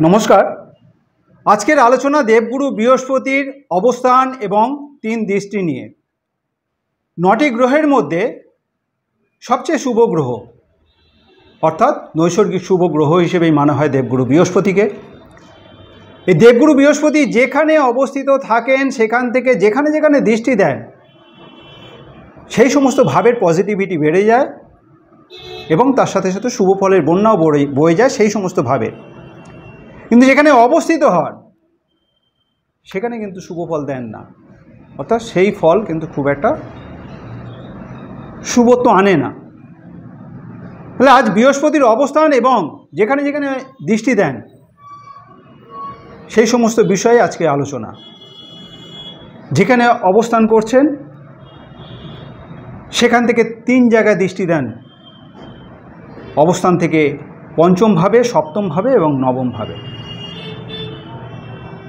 নমস্কার। আজকের আলোচনা দেবগুরু বৃহস্পতির অবস্থান এবং 3 দৃষ্টি নিয়ে। 9টি গ্রহের মধ্যে সবচেয়ে শুভ গ্রহ অর্থাৎ নৈসর্গিক শুভ গ্রহ হিসেবেই মানা হয় দেবগুরু বৃহস্পতিকে। এই দেবগুরু বৃহস্পতি যেখানে অবস্থিত থাকেন সেখান থেকে যেখানে যেখানে দৃষ্টি দেন সেই সমস্ত ভাবের পজিটিভিটি বেড়ে যায় এবং তার সাথে সাথে শুভ ফলের বন্যাও বয়ে যায় সেই সমস্ত ভাবের। কিন্তু যেখানে অবস্থিত হন সেখানে কিন্তু শুভ ফল দেন না, অর্থাৎ সেই ফল কিন্তু খুব একটা শুভত্ব আনে না। তাহলে আজ বৃহস্পতির অবস্থান এবং যেখানে যেখানে দৃষ্টি দেন সেই সমস্ত বিষয়ে আজকে আলোচনা। যেখানে অবস্থান করছেন সেখান থেকে 3 জায়গায় দৃষ্টি দেন, অবস্থান থেকে 5ম ভাবে, 7ম ভাবে এবং 9ম ভাবে।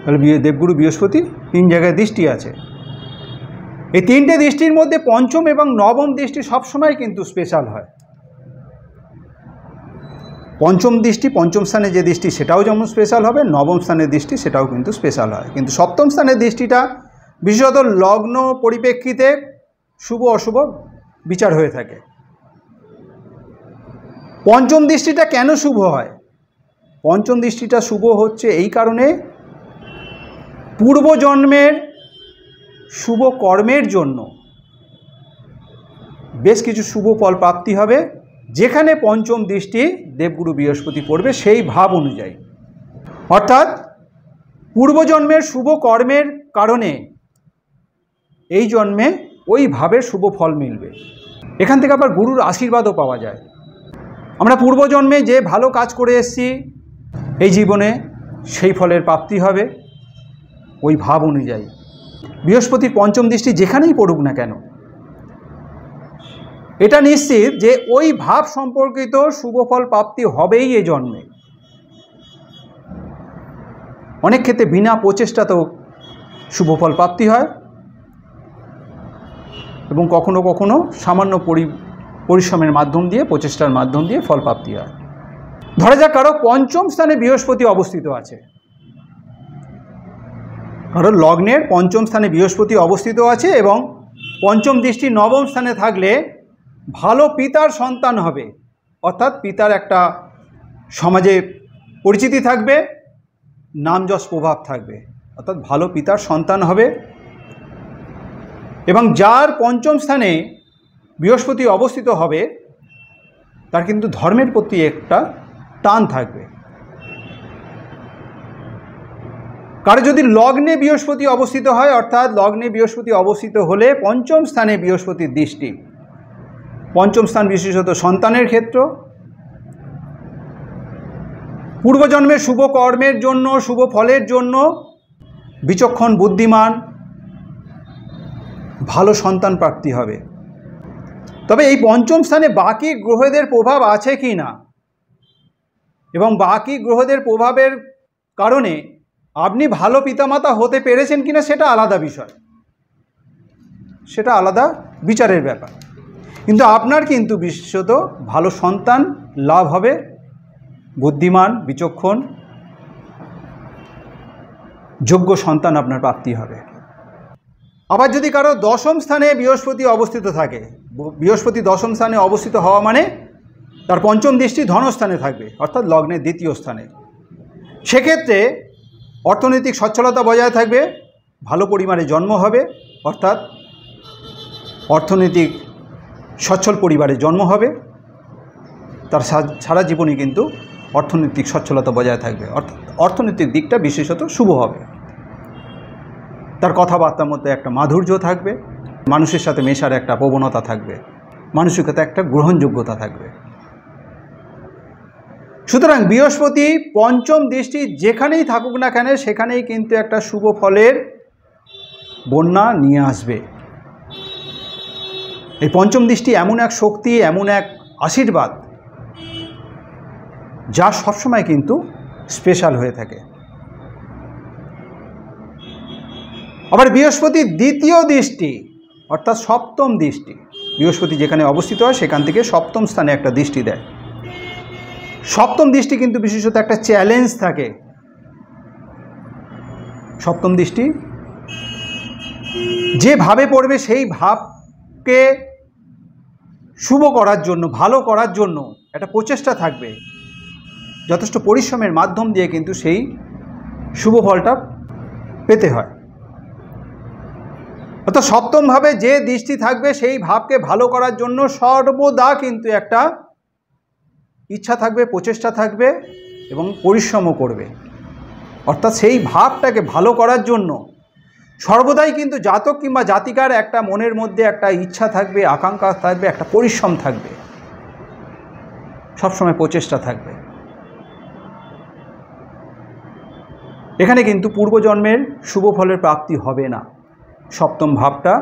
তাহলে দেবগুরু বৃহস্পতি 3 জায়গায় দৃষ্টি আছে। এই 3টে দৃষ্টির মধ্যে 5ম এবং 9ম দৃষ্টি সবসময় কিন্তু স্পেশাল হয়। 5ম দৃষ্টি, 5ম স্থানে যে দৃষ্টি সেটাও যেমন স্পেশাল হবে, 9ম স্থানের দৃষ্টি সেটাও কিন্তু স্পেশাল হয়। কিন্তু 7ম স্থানের দৃষ্টিটা বিশেষত লগ্ন পরিপ্রেক্ষিতে শুভ অশুভ বিচার হয়ে থাকে। 5ম দৃষ্টিটা কেন শুভ হয়? 5ম দৃষ্টিটা শুভ হচ্ছে এই কারণে, পূর্বজন্মের শুভ কর্মের জন্য বেশ কিছু শুভ ফল প্রাপ্তি হবে যেখানে 5ম দৃষ্টি দেবগুরু বৃহস্পতি পড়বে সেই ভাব অনুযায়ী। অর্থাৎ পূর্বজন্মের শুভ কর্মের কারণে এই জন্মে ওই ভাবের শুভ ফল মিলবে। এখান থেকে আবার গুরুর আশীর্বাদও পাওয়া যায়। আমরা পূর্বজন্মে যে ভালো কাজ করে এসেছি এই জীবনে সেই ফলের প্রাপ্তি হবে ওই ভাব অনুযায়ী। বৃহস্পতির 5ম দৃষ্টি যেখানেই পড়ুক না কেন, এটা নিশ্চিত যে ওই ভাব সম্পর্কিত শুভ ফল প্রাপ্তি হবেই এই জন্মে। অনেক ক্ষেত্রে বিনা প্রচেষ্টাতেও শুভ ফল প্রাপ্তি হয় এবং কখনো কখনো সামান্য পরিশ্রমের মাধ্যম দিয়ে, প্রচেষ্টার মাধ্যম দিয়ে ফল প্রাপ্তি হয়। ধরা যাক কারো 5ম স্থানে বৃহস্পতি অবস্থিত আছে, কারো লগ্নের 5ম স্থানে বৃহস্পতি অবস্থিত আছে এবং 5ম দৃষ্টি 9ম স্থানে থাকলে ভালো পিতার সন্তান হবে, অর্থাৎ পিতার একটা সমাজে পরিচিতি থাকবে, নাম যশ প্রভাব থাকবে, অর্থাৎ ভালো পিতার সন্তান হবে। এবং যার 5ম স্থানে বৃহস্পতি অবস্থিত হবে তার কিন্তু ধর্মের প্রতি একটা টান থাকবে। কারো যদি লগ্নে বৃহস্পতি অবস্থিত হয়, অর্থাৎ লগ্নে বৃহস্পতি অবস্থিত হলে 5ম স্থানে বৃহস্পতির দৃষ্টি, 5ম স্থান বিশেষত সন্তানের ক্ষেত্র, পূর্বজন্মের শুভ কর্মের জন্য, শুভ ফলের জন্য বিচক্ষণ, বুদ্ধিমান, ভালো সন্তান প্রাপ্তি হবে। তবে এই 5ম স্থানে বাকি গ্রহদের প্রভাব আছে কি না এবং বাকি গ্রহদের প্রভাবের কারণে আপনি ভালো পিতামাতা হতে পেরেছেন কিনা সেটা আলাদা বিষয়, সেটা আলাদা বিচারের ব্যাপার। কিন্তু আপনার কিন্তু বিশেষত ভালো সন্তান লাভ হবে, বুদ্ধিমান, বিচক্ষণ, যোগ্য সন্তান আপনার প্রাপ্তি হবে। আবার যদি কারো 10ম স্থানে বৃহস্পতি অবস্থিত থাকে, বৃহস্পতি 10ম স্থানে অবস্থিত হওয়া মানে তার 5ম দৃষ্টি ধনস্থানে থাকবে, অর্থাৎ লগ্নের 2য় স্থানে। সেক্ষেত্রে অর্থনৈতিক সচ্ছলতা বজায় থাকবে, ভালো পরিবারে জন্ম হবে, অর্থাৎ অর্থনৈতিক সচ্ছল পরিবারে জন্ম হবে, তার সারা জীবনই কিন্তু অর্থনৈতিক সচ্ছলতা বজায় থাকবে, অর্থাৎ অর্থনৈতিক দিকটা বিশেষত শুভ হবে। তার কথাবার্তার মধ্যে একটা মাধুর্য থাকবে, মানুষের সাথে মেশার একটা প্রবণতা থাকবে, মানসিকতা একটা গ্রহণযোগ্যতা থাকবে। সুতরাং বৃহস্পতি 5ম দৃষ্টি যেখানেই থাকুক না কেন সেখানেই কিন্তু একটা শুভ ফলের বন্যা নিয়ে আসবে। এই 5ম দৃষ্টি এমন এক শক্তি, এমন এক আশীর্বাদ যা সবসময় কিন্তু স্পেশাল হয়ে থাকে। আবার বৃহস্পতির 2য় দৃষ্টি অর্থাৎ 7ম দৃষ্টি, বৃহস্পতি যেখানে অবস্থিত হয় সেখান থেকে 7ম স্থানে একটা দৃষ্টি দেয়। 7ম দৃষ্টি কিন্তু বিশেষত একটা চ্যালেঞ্জ থাকে, সপ্তম দৃষ্টি যেভাবে পড়বে সেই ভাবকে শুভ করার জন্য, ভালো করার জন্য একটা প্রচেষ্টা থাকবে, যথেষ্ট পরিশ্রমের মাধ্যম দিয়ে কিন্তু সেই শুভ ফলটা পেতে হয়। অর্থাৎ সপ্তমভাবে যে দৃষ্টি থাকবে সেই ভাবকে ভালো করার জন্য সর্বদা কিন্তু একটা ইচ্ছা থাকবে, প্রচেষ্টা থাকবে এবং পরিশ্রমও করবে। অর্থাৎ সেই ভাবটাকে ভালো করার জন্য সর্বদাই কিন্তু জাতক কিংবা জাতিকার একটা মনের মধ্যে একটা ইচ্ছা থাকবে, আকাঙ্ক্ষা থাকবে, একটা পরিশ্রম থাকবে, সবসময় প্রচেষ্টা থাকবে। এখানে কিন্তু পূর্বজন্মের শুভ ফলের প্রাপ্তি হবে না। সপ্তম ভাবটা,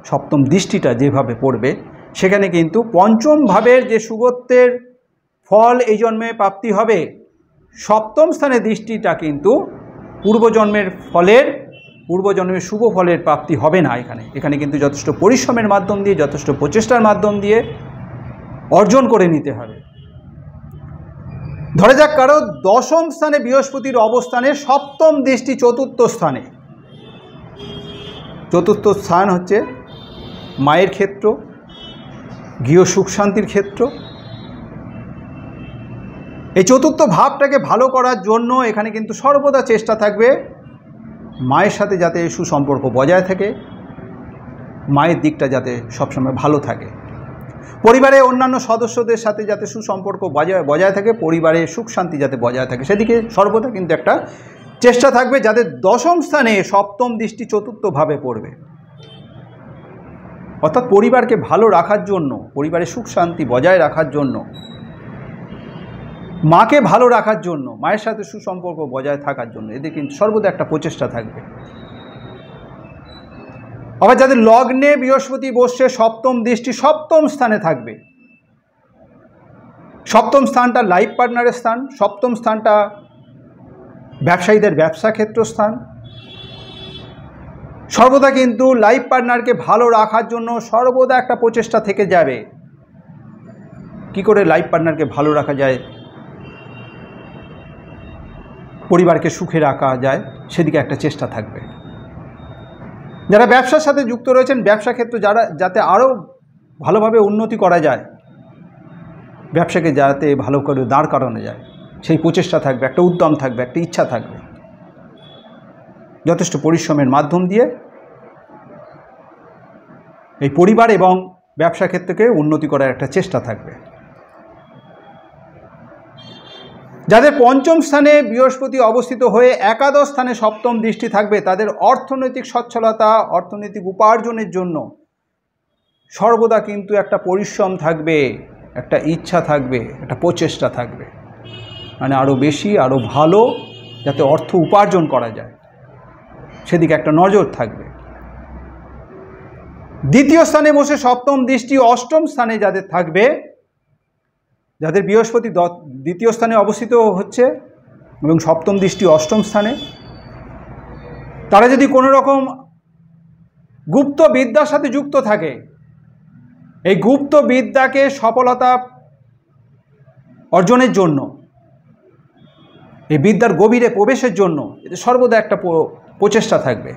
সপ্তম দৃষ্টিটা যেভাবে পড়বে সেখানে কিন্তু পঞ্চম ভাবের যে শুভত্বের ফল এই জন্মে প্রাপ্তি হবে, সপ্তম স্থানে দৃষ্টিটা কিন্তু পূর্বজন্মের শুভ ফলের প্রাপ্তি হবে না। এখানে কিন্তু যথেষ্ট পরিশ্রমের মাধ্যম দিয়ে, যথেষ্ট প্রচেষ্টার মাধ্যম দিয়ে অর্জন করে নিতে হবে। ধরে যাক কারো দশম স্থানে বৃহস্পতির অবস্থানে সপ্তম দৃষ্টি চতুর্থ স্থানে। চতুর্থ স্থান হচ্ছে মায়ের ক্ষেত্র, গৃহ সুখ শান্তির ক্ষেত্র। এই চতুর্থ ভাবটাকে ভালো করার জন্য এখানে কিন্তু সর্বদা চেষ্টা থাকবে মায়ের সাথে যাতে সুসম্পর্ক বজায় থাকে, মায়ের দিকটা যাতে সবসময় ভালো থাকে, পরিবারের অন্যান্য সদস্যদের সাথে যাতে সুসম্পর্ক বজায় থাকে, পরিবারের সুখ শান্তি যাতে বজায় থাকে, সেদিকে সর্বদা কিন্তু একটা চেষ্টা থাকবে, যাদের দশম স্থানে সপ্তম দৃষ্টি চতুর্থভাবে পড়বে। অর্থাৎ পরিবারকে ভালো রাখার জন্য, পরিবারের সুখ শান্তি বজায় রাখার জন্য, মাকে ভালো রাখার জন্য, মায়ের সাথে সুসম্পর্ক বজায় থাকার জন্য এদের কিন্তু সর্বদা একটা প্রচেষ্টা থাকবে। আবার যাদের লগ্নে বৃহস্পতি বসছে সপ্তম দৃষ্টি সপ্তম স্থানে থাকবে, সপ্তম স্থানটা লাইফ পার্টনারের স্থান, সপ্তম স্থানটা ব্যবসায়ীদের ব্যবসা ক্ষেত্র স্থান। সর্বদা কিন্তু লাইফ পার্টনারকে ভালো রাখার জন্য সর্বদা একটা প্রচেষ্টা থেকে যাবে, কি করে লাইফ পার্টনারকে ভালো রাখা যায়, পরিবারকে সুখে রাখা যায়, সেদিকে একটা চেষ্টা থাকবে। যারা ব্যবসার সাথে যুক্ত রয়েছেন, ব্যবসা ক্ষেত্র যাতে আরও ভালোভাবে উন্নতি করা যায়, ব্যবসাকে যাতে ভালো করে দাঁড় করানো যায়, সেই প্রচেষ্টা থাকবে, একটা উদ্যম থাকবে, একটা ইচ্ছা থাকবে, যথেষ্ট পরিশ্রমের মাধ্যম দিয়ে এই পরিবার এবং ব্যবসা ক্ষেত্রকে উন্নতি করার একটা চেষ্টা থাকবে। যাদের পঞ্চম স্থানে বৃহস্পতি অবস্থিত হয়ে একাদশ স্থানে সপ্তম দৃষ্টি থাকবে, তাদের অর্থনৈতিক সচ্ছলতা, অর্থনৈতিক উপার্জনের জন্য সর্বদা কিন্তু একটা পরিশ্রম থাকবে, একটা ইচ্ছা থাকবে, একটা প্রচেষ্টা থাকবে, মানে আরও বেশি, আরও ভালো যাতে অর্থ উপার্জন করা যায়, সেদিকে একটা নজর থাকবে। দ্বিতীয় স্থানে বসে সপ্তম দৃষ্টি অষ্টম স্থানে যাদের থাকবে, যাদের বৃহস্পতি দ্বিতীয় স্থানে অবস্থিত হচ্ছে এবং সপ্তম দৃষ্টি অষ্টম স্থানে, তারা যদি কোনো রকম গুপ্ত বিদ্যার সাথে যুক্ত থাকে, এই গুপ্ত বিদ্যাকে সফলতা অর্জনের জন্য, এই বিদ্যার গভীরে প্রবেশের জন্য এতে সর্বদা একটা প্রচেষ্টা থাকবে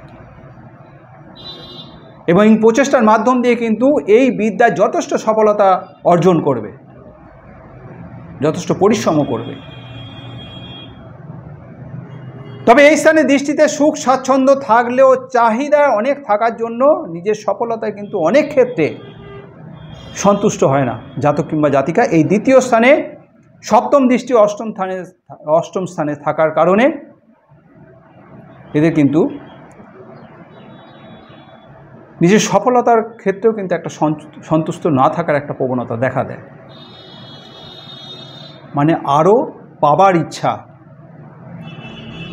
এবং এই প্রচেষ্টার মাধ্যম দিয়ে কিন্তু এই বিদ্যায় যথেষ্ট সফলতা অর্জন করবে, যথেষ্ট পরিশ্রমও করবে। তবে এই স্থানে দৃষ্টিতে সুখ স্বাচ্ছন্দ্য থাকলেও চাহিদা অনেক থাকার জন্য নিজের সফলতায় কিন্তু অনেক ক্ষেত্রে সন্তুষ্ট হয় না জাতক কিংবা জাতিকা। এই দ্বিতীয় স্থানে সপ্তম দৃষ্টি অষ্টম স্থানে থাকার কারণে এদের কিন্তু নিজের সফলতার ক্ষেত্রেও কিন্তু একটা সন্তুষ্ট না থাকার একটা প্রবণতা দেখা দেয়, মানে আরও পাবার ইচ্ছা,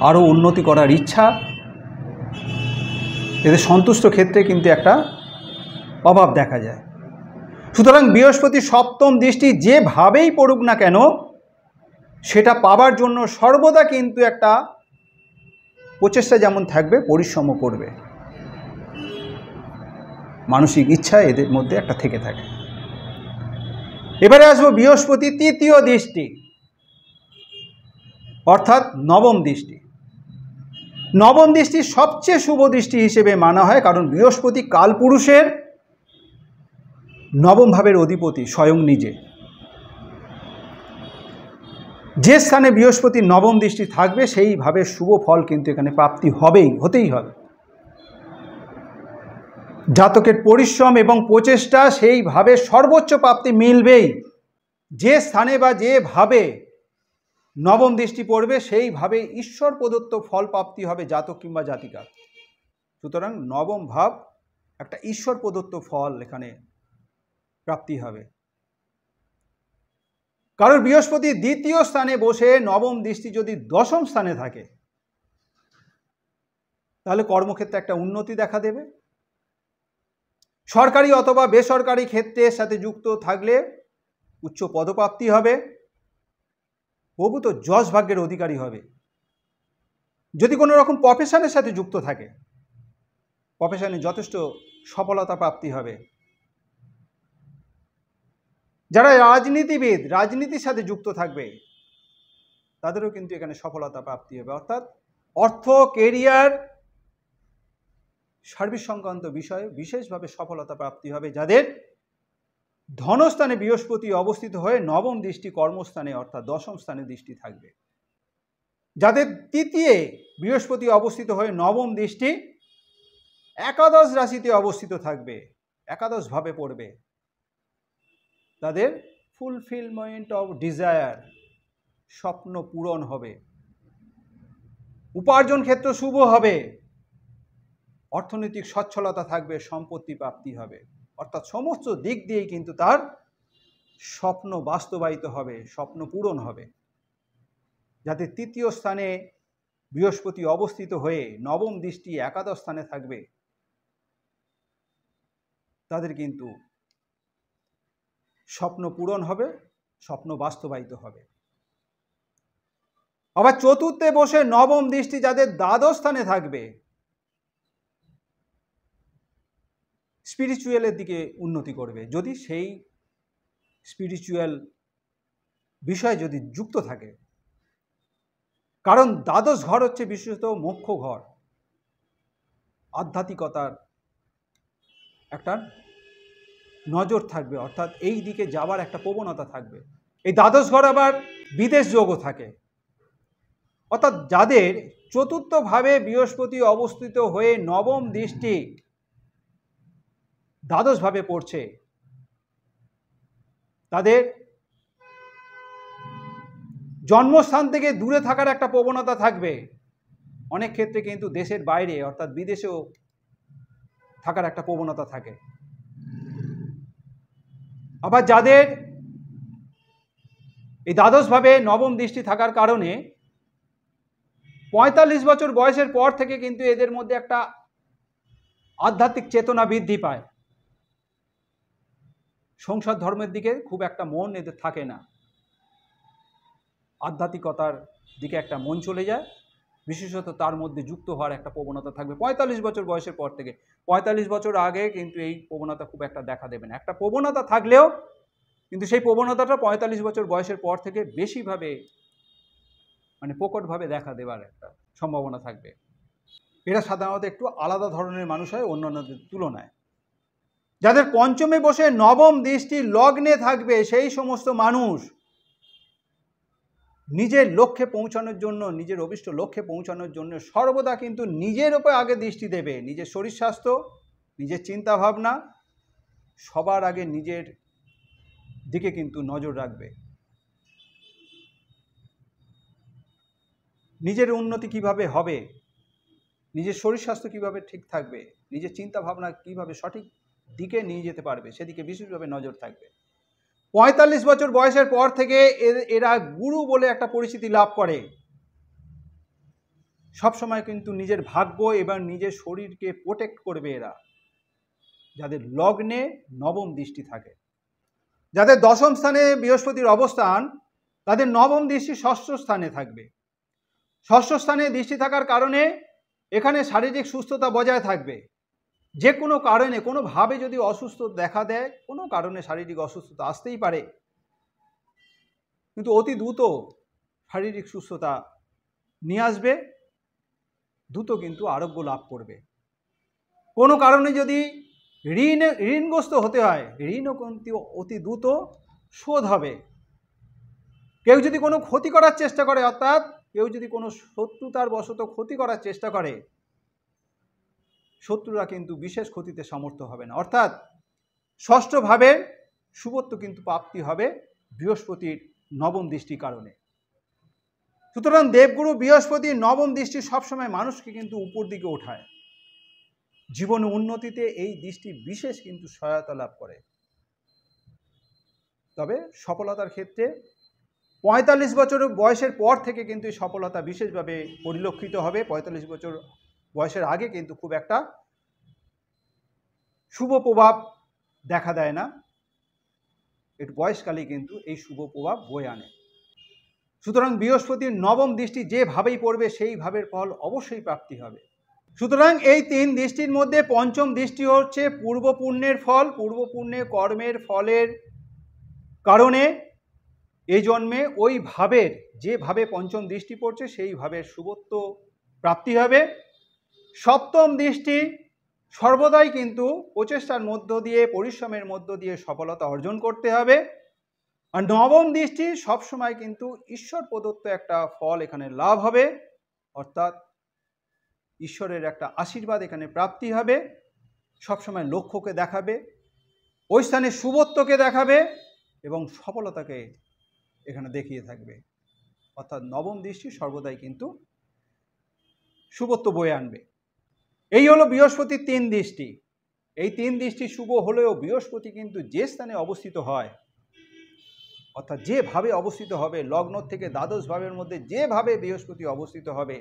আরও উন্নতি করার ইচ্ছা, এদের সন্তুষ্ট ক্ষেত্রে কিন্তু একটা অভাব দেখা যায়। সুতরাং বৃহস্পতি সপ্তম দৃষ্টি যেভাবেই পড়ুক না কেন, সেটা পাবার জন্য সর্বদা কিন্তু একটা প্রচেষ্টা যেমন থাকবে, পরিশ্রমও করবে, মানসিক ইচ্ছা এদের মধ্যে একটা থেকে থাকে। এবারে আসবো বৃহস্পতি তৃতীয় দৃষ্টি অর্থাৎ নবম দৃষ্টি। নবম দৃষ্টি সবচেয়ে শুভ দৃষ্টি হিসেবে মানা হয়, কারণ বৃহস্পতি কালপুরুষের নবম ভাবের অধিপতি স্বয়ং নিজে। যে স্থানে বৃহস্পতির নবম দৃষ্টি থাকবে সেই ভাবের শুভ ফল কিন্তু এখানে প্রাপ্তি হতেই হবে। জাতকের পরিশ্রম এবং প্রচেষ্টা সেইভাবে সর্বোচ্চ প্রাপ্তি মিলবেই। যে স্থানে বা যেভাবে নবম দৃষ্টি পড়বে সেইভাবে ঈশ্বর প্রদত্ত ফল প্রাপ্তি হবে জাতক কিংবা জাতিকা। সুতরাং নবম ভাব একটা ঈশ্বর প্রদত্ত ফল এখানে প্রাপ্তি হবে। কারণ বৃহস্পতি দ্বিতীয় স্থানে বসে নবম দৃষ্টি যদি দশম স্থানে থাকে, তাহলে কর্মক্ষেত্রে একটা উন্নতি দেখা দেবে। সরকারি অথবা বেসরকারি ক্ষেত্রের সাথে যুক্ত থাকলে উচ্চ পদপ্রাপ্তি হবে, প্রভূত যশ ভাগ্যের অধিকারী হবে। যদি কোনো রকম প্রফেশনের সাথে যুক্ত থাকে, প্রফেশনে যথেষ্ট সফলতা প্রাপ্তি হবে। যারা রাজনীতিবিদ, রাজনীতির সাথে যুক্ত থাকবে, তাদেরও কিন্তু এখানে সফলতা প্রাপ্তি হবে। অর্থাৎ অর্থ, কেরিয়ার, সার্বিক সংক্রান্ত বিষয়ে বিশেষভাবে সফলতা প্রাপ্তি হবে। যাদের ধনস্থানে বৃহস্পতি অবস্থিত হয়ে নবম দৃষ্টি কর্মস্থানে অর্থাৎ দশম স্থানে দৃষ্টি থাকবে। যাদের তৃতীয় বৃহস্পতি অবস্থিত হয়ে নবম দৃষ্টি একাদশ রাশিতে অবস্থিত থাকবে, একাদশ ভাবে পড়বে, তাদের ফুলফিলমেন্ট অফ ডিজায়ার, স্বপ্ন পূরণ হবে, উপার্জন ক্ষেত্র শুভ হবে, অর্থনৈতিক সচ্ছলতা থাকবে, সম্পত্তি প্রাপ্তি হবে। অর্থাৎ সমস্ত দিক দিয়েই কিন্তু তার স্বপ্ন বাস্তবায়িত হবে, স্বপ্ন পূরণ হবে। যাদের তৃতীয় স্থানে বৃহস্পতি অবস্থিত হয়ে নবম দৃষ্টি একাদশ স্থানে থাকবে, তাদের কিন্তু স্বপ্ন পূরণ হবে, স্বপ্ন বাস্তবায়িত হবে। আবার চতুর্থে বসে নবম দৃষ্টি যাদের দ্বাদশ স্থানে থাকবে, স্পিরিচুয়ালের দিকে উন্নতি করবে, যদি সেই স্পিরিচুয়াল বিষয়ে যদি যুক্ত থাকে। কারণ দ্বাদশ ঘর হচ্ছে বিশেষত মোক্ষ ঘর, আধ্যাত্মিকতার একটা নজর থাকবে, অর্থাৎ এই দিকে যাওয়ার একটা প্রবণতা থাকবে। এই দ্বাদশ ঘর আবার বিদেশ যোগও থাকে। অর্থাৎ যাদের চতুর্থভাবে বৃহস্পতি অবস্থিত হয়ে নবম দৃষ্টি দ্বাদশভাবে পড়ছে, তাদের জন্মস্থান থেকে দূরে থাকার একটা প্রবণতা থাকবে। অনেক ক্ষেত্রে কিন্তু দেশের বাইরে অর্থাৎ বিদেশেও থাকার একটা প্রবণতা থাকে। আবার যাদের এই দ্বাদশভাবে নবম দৃষ্টি থাকার কারণে ৪৫ বছর বয়সের পর থেকে কিন্তু এদের মধ্যে একটা আধ্যাত্মিক চেতনা বৃদ্ধি পায়। সংসার ধর্মের দিকে খুব একটা মন এদের থাকে না, আধ্যাত্মিকতার দিকে একটা মন চলে যায়, বিশেষত তার মধ্যে যুক্ত হওয়ার একটা প্রবণতা থাকবে ৪৫ বছর বয়সের পর থেকে। ৪৫ বছর আগে কিন্তু এই প্রবণতা খুব একটা দেখা দেবে না। একটা প্রবণতা থাকলেও কিন্তু সেই প্রবণতাটা ৪৫ বছর বয়সের পর থেকে বেশিভাবে প্রকটভাবে দেখা দেওয়ার একটা সম্ভাবনা থাকবে। এরা সাধারণত একটু আলাদা ধরনের মানুষ হয় অন্যান্যদের তুলনায়। যাদের পঞ্চমে বসে নবম দৃষ্টি লগ্নে থাকবে, সেই সমস্ত মানুষ নিজের লক্ষ্যে পৌঁছানোর জন্য, নিজের অভিষ্ট লক্ষ্যে পৌঁছানোর জন্য সর্বদা কিন্তু নিজের উপর আগে দৃষ্টি দেবে। নিজের শরীর স্বাস্থ্য, নিজের চিন্তা ভাবনা, সবার আগে নিজের দিকে কিন্তু নজর রাখবে। নিজের উন্নতি কিভাবে হবে, নিজের শরীর স্বাস্থ্য কিভাবে ঠিক থাকবে, নিজের চিন্তা ভাবনা কিভাবে সঠিক দিকে নিয়ে যেতে পারবে, সেদিকে বিশেষভাবে নজর থাকবে। ৪৫ বছর বয়সের পর থেকে এরা গুরু বলে একটা পরিচিতি লাভ করে। সবসময় কিন্তু নিজের ভাগ্য এবং নিজের শরীরকে প্রোটেক্ট করবে এরা, যাদের লগ্নে নবম দৃষ্টি থাকে। যাদের দশম স্থানে বৃহস্পতির অবস্থান, তাদের নবম দৃষ্টি ষষ্ঠ স্থানে থাকবে। ষষ্ঠ স্থানে দৃষ্টি থাকার কারণে এখানে শারীরিক সুস্থতা বজায় থাকবে। যে কোনো কারণে কোনোভাবে যদি অসুস্থ দেখা দেয়, কোনো কারণে শারীরিক অসুস্থতা আসতেই পারে, কিন্তু অতি দ্রুত শারীরিক সুস্থতা নিয়ে আসবে দ্রুত কিন্তু আরোগ্য লাভ করবে। কোনো কারণে যদি ঋণগ্রস্ত হতে হয়, ঋণও কিন্তু অতি দ্রুত শোধ হবে। কেউ যদি কোনো ক্ষতি করার চেষ্টা করে, অর্থাৎ কেউ যদি কোনো শত্রুতার বশত ক্ষতি করার চেষ্টা করে, শত্রুরা কিন্তু বিশেষ ক্ষতিতে সমর্থ হবে না। অর্থাৎ ষষ্ঠ ভাবের শুভত্ব কিন্তু প্রাপ্তি হবে বৃহস্পতির নবম দৃষ্টির কারণে। সুতরাং দেবগুরু বৃহস্পতির নবম দৃষ্টি সবসময় মানুষকে কিন্তু উপর দিকে ওঠায়। জীবন উন্নতিতে এই দৃষ্টি বিশেষ কিন্তু সহায়তা লাভ করে। তবে সফলতার ক্ষেত্রে ৪৫ বছর বয়সের পর থেকে কিন্তু এই সফলতা বিশেষভাবে পরিলক্ষিত হবে। ৪৫ বছর বয়সের আগে কিন্তু খুব একটা শুভ প্রভাব দেখা দেয় না। একটু বয়সকালেই কিন্তু এই শুভ প্রভাব বয়ে আনে। সুতরাং বৃহস্পতির নবম দৃষ্টি যেভাবেই পড়বে সেই ভাবের ফল অবশ্যই প্রাপ্তি হবে। সুতরাং এই ৩ দৃষ্টির মধ্যে পঞ্চম দৃষ্টি হচ্ছে পূর্ব পুণ্যের ফল। পূর্ব পুণ্যে কর্মের ফলের কারণে এই জন্মে ওই ভাবের যেভাবে পঞ্চম দৃষ্টি পড়ছে সেই ভাবের শুভত্ব প্রাপ্তি হবে। সপ্তম দৃষ্টি সর্বদাই কিন্তু প্রচেষ্টার মধ্য দিয়ে, পরিশ্রমের মধ্য দিয়ে সফলতা অর্জন করতে হবে। আর নবম দৃষ্টি সবসময় কিন্তু ঈশ্বর প্রদত্ত একটা ফল এখানে লাভ হবে, অর্থাৎ ঈশ্বরের একটা আশীর্বাদ এখানে প্রাপ্তি হবে। সবসময় লক্ষ্যকে দেখাবে, ওই স্থানে শুভত্বকে দেখাবে এবং সফলতাকে এখানে দেখিয়ে থাকবে। অর্থাৎ নবম দৃষ্টি সর্বদাই কিন্তু শুভত্ব বয়ে আনবে। এই হলো বৃহস্পতির ৩ দৃষ্টি। এই ৩ দৃষ্টি শুভ হলেও বৃহস্পতি কিন্তু যে স্থানে অবস্থিত হয়, অর্থাৎ যেভাবে অবস্থিত হবে, লগ্ন থেকে দ্বাদশ ভাবের মধ্যে যেভাবে বৃহস্পতি অবস্থিত হবে,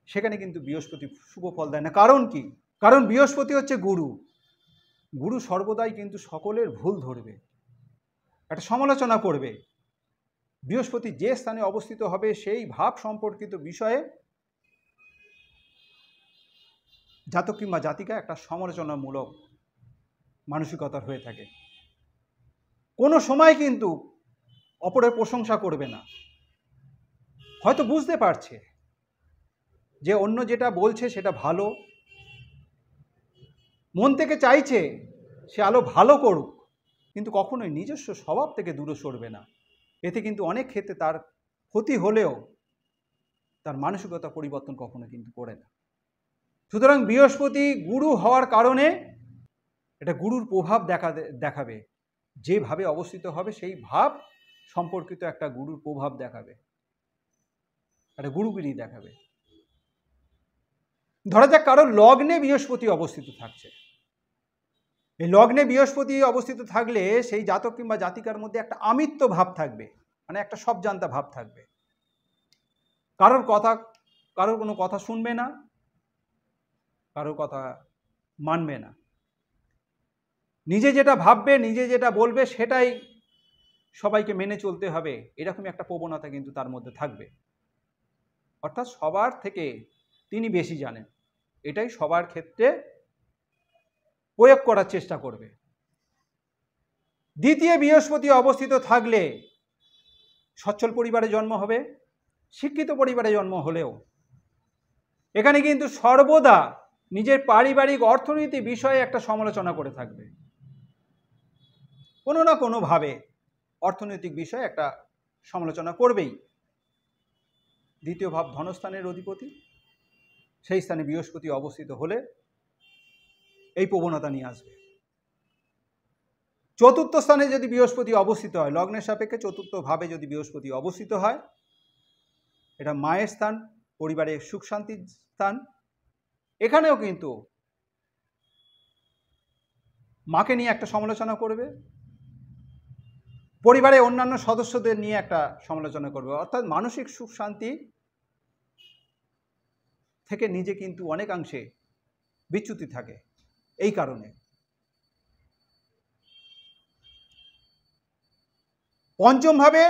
সেখানে কিন্তু বৃহস্পতি শুভ ফল দেয় না। কারণ কি? কারণ বৃহস্পতি হচ্ছে গুরু। গুরু সর্বদাই কিন্তু সকলের ভুল ধরবে, একটা সমালোচনা করবে। বৃহস্পতি যে স্থানে অবস্থিত হবে সেই ভাব সম্পর্কিত বিষয়ে জাতক কিংবা জাতিকা একটা সমালোচনামূলক মানসিকতার হয়ে থাকে। কোনো সময় কিন্তু অপরের প্রশংসা করবে না। হয়তো বুঝতে পারছে যে অন্য যেটা বলছে সেটা ভালো, মন থেকে চাইছে সে আলো ভালো করুক, কিন্তু কখনোই নিজস্ব স্বভাব থেকে দূরে সরবে না। এতে কিন্তু অনেক ক্ষেত্রে তার ক্ষতি হলেও তার মানসিকতা পরিবর্তন কখনো কিন্তু করে না। সুতরাং বৃহস্পতি গুরু হওয়ার কারণে এটা গুরুর প্রভাব দেখাবে। যেভাবে অবস্থিত হবে সেই ভাব সম্পর্কিত একটা গুরুর প্রভাব দেখাবে, একটা গুরুগিরি দেখাবে। ধরা যাক কারো লগ্নে বৃহস্পতি অবস্থিত থাকছে। এই লগ্নে বৃহস্পতি অবস্থিত থাকলে সেই জাতক কিংবা জাতিকার মধ্যে একটা আমিত্ব ভাব থাকবে, মানে একটা সব জানতা ভাব থাকবে। কারোর কোনো কথা শুনবে না, কারোর কথা মানবে না। নিজে যেটা ভাববে, নিজে যেটা বলবে সেটাই সবাইকে মেনে চলতে হবে, এরকমই একটা প্রবণতা কিন্তু তার মধ্যে থাকবে। অর্থাৎ সবার থেকে তিনি বেশি জানেন, এটাই সবার ক্ষেত্রে প্রয়োগ করার চেষ্টা করবে। দ্বিতীয় বৃহস্পতি অবস্থিত থাকলে সচ্ছল পরিবারে জন্ম হবে, শিক্ষিত পরিবারে জন্ম হলেও এখানে কিন্তু সর্বদা নিজের পারিবারিক অর্থনীতি বিষয়ে একটা সমালোচনা করে থাকবে। কোনো না কোনোভাবে অর্থনৈতিক বিষয়ে একটা সমালোচনা করবেই। দ্বিতীয় ভাব ধনস্থানের অধিপতি, সেই স্থানে বৃহস্পতি অবস্থিত হলে এই প্রবণতা নিয়ে আসবে। চতুর্থ স্থানে যদি বৃহস্পতি অবস্থিত হয়, লগ্নের সাপেক্ষে চতুর্থ ভাবে যদি বৃহস্পতি অবস্থিত হয়, এটা মায়ের স্থান, পরিবারের সুখ শান্তির স্থান। এখানেও কিন্তু মাকে নিয়ে একটা সমালোচনা করবে, পরিবারের অন্যান্য সদস্যদের নিয়ে একটা সমালোচনা করবে। অর্থাৎ মানসিক সুখ শান্তি থেকে নিজে কিন্তু অনেকাংশে বিচ্যুতি থাকে। এই কারণে পঞ্চম ভাবে,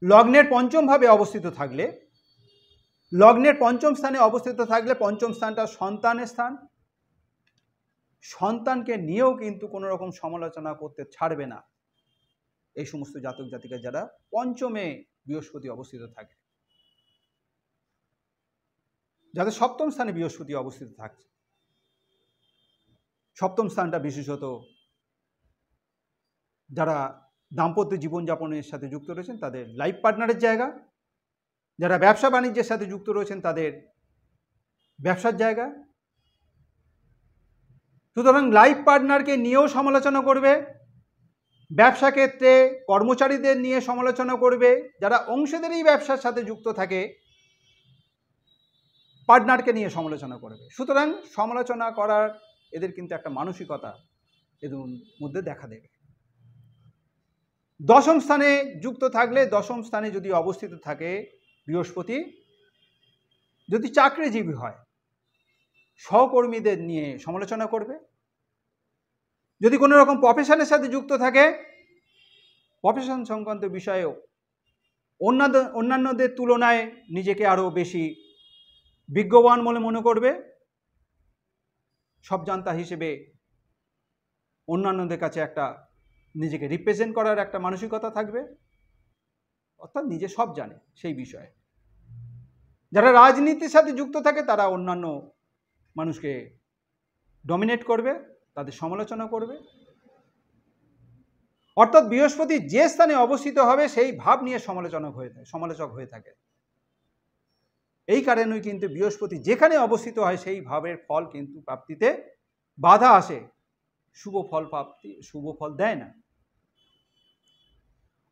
লগ্নের পঞ্চম ভাবে অবস্থিত থাকলে, লগ্নের পঞ্চম স্থানে অবস্থিত থাকলে, পঞ্চম স্থানটা সন্তানের স্থান, সন্তানকে নিয়েও কিন্তু কোনো রকম সমালোচনা করতে ছাড়বে না এই সমস্ত জাতক জাতিকা যারা পঞ্চমে বৃহস্পতি অবস্থিত থাকে। যাদের সপ্তম স্থানে বৃহস্পতি অবস্থিত থাকছে, সপ্তম স্থানটা বিশেষত যারা দাম্পত্য জীবনযাপনের সাথে যুক্ত রয়েছেন তাদের লাইফ পার্টনারের জায়গা, যারা ব্যবসা বাণিজ্যের সাথে যুক্ত রয়েছেন তাদের ব্যবসার জায়গা। সুতরাং লাইফ পার্টনারকে নিয়েও সমালোচনা করবে, ব্যবসা ক্ষেত্রে কর্মচারীদের নিয়ে সমালোচনা করবে, যারা অংশীদারি ব্যবসার সাথে যুক্ত থাকে পার্টনারকে নিয়ে সমালোচনা করবে। সুতরাং সমালোচনা করার এদের কিন্তু একটা মানসিকতা এদের মধ্যে দেখা দেবে। দশম স্থানে যুক্ত থাকলে, দশম স্থানে যদি অবস্থিত থাকে বৃহস্পতি, যদি চাকরিজীবী হয় সহকর্মীদের নিয়ে সমালোচনা করবে, যদি কোনো রকম প্রফেশনের সাথে যুক্ত থাকে প্রফেশন সংক্রান্ত বিষয়েও অন্যান্যদের তুলনায় নিজেকে আরও বেশি বিজ্ঞবান বলে মনে করবে, সব জানতা হিসেবে অন্যান্যদের কাছে একটা নিজেকে রিপ্রেজেন্ট করার একটা মানসিকতা থাকবে, অর্থাৎ নিজে সব জানে সেই বিষয়ে। যারা রাজনীতির সাথে যুক্ত থাকে তারা অন্যান্য মানুষকে ডমিনেট করবে, তাদের সমালোচনা করবে। অর্থাৎ বৃহস্পতি যে স্থানে অবস্থিত হবে সেই ভাব নিয়ে সমালোচক হয়ে থাকে। এই কারণেই কিন্তু বৃহস্পতি যেখানে অবস্থিত হয় সেই ভাবের ফল কিন্তু প্রাপ্তিতে বাধা আসে, শুভ ফল দেয় না।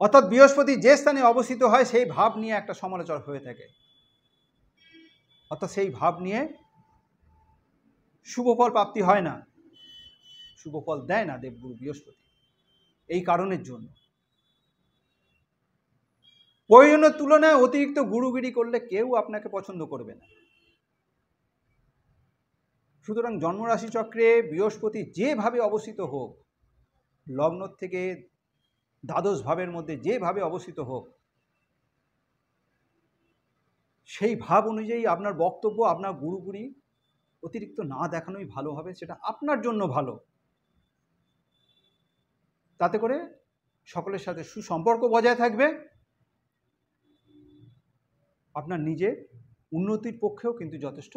অর্থাৎ বৃহস্পতি যে স্থানে অবস্থিত হয় সেই ভাব নিয়ে একটা সমালোচনা হয়ে থাকে, অর্থাৎ সেই ভাব নিয়ে শুভ ফল প্রাপ্তি হয় না, শুভ ফল দেয় না দেবগুরু বৃহস্পতি। এই কারণের জন্য প্রয়োজনের তুলনায় অতিরিক্ত গুরুগিরি করলে কেউ আপনাকে পছন্দ করবে না। সুতরাং জন্মরাশি চক্রে বৃহস্পতি যেভাবে অবস্থিত হোক, লগ্ন থেকে দ্বাদশ ভাবের মধ্যে যেভাবে অবস্থিত হোক, সেই ভাব অনুযায়ী আপনার বক্তব্য, আপনার গুরুগুরি অতিরিক্ত না দেখানোই ভালো হবে, সেটা আপনার জন্য ভালো। তাতে করে সকলের সাথে সুসম্পর্ক বজায় থাকবে, আপনার নিজের উন্নতির পক্ষেও কিন্তু যথেষ্ট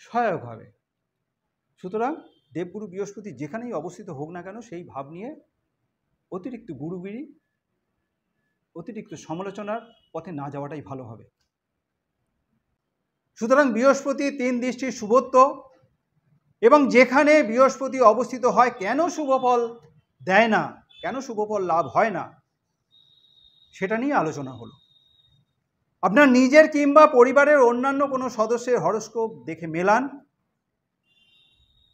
সহায়ক হবে। সুতরাং দেবগুরু বৃহস্পতি যেখানেই অবস্থিত হোক না কেন সেই ভাব নিয়ে অতিরিক্ত গুরুগিরি, অতিরিক্ত সমালোচনার পথে না যাওয়াটাই ভালো হবে। সুতরাং বৃহস্পতি 3 দৃষ্টির শুভত্ব এবং যেখানে বৃহস্পতি অবস্থিত হয় কেন শুভ ফল দেয় না, কেন শুভ ফল লাভ হয় না, সেটা নিয়ে আলোচনা হলো। আপনার নিজের কিংবা পরিবারের অন্যান্য কোনো সদস্যের হরোস্কোপ দেখে মেলান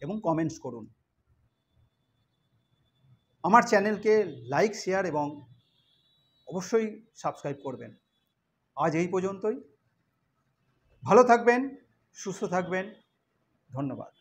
এবং কমেন্টস করুন। আমার চ্যানেলকে লাইক, শেয়ার এবং অবশ্যই সাবস্ক্রাইব করবেন। আজ এই পর্যন্তই। ভালো থাকবেন, সুস্থ থাকবেন। ধন্যবাদ।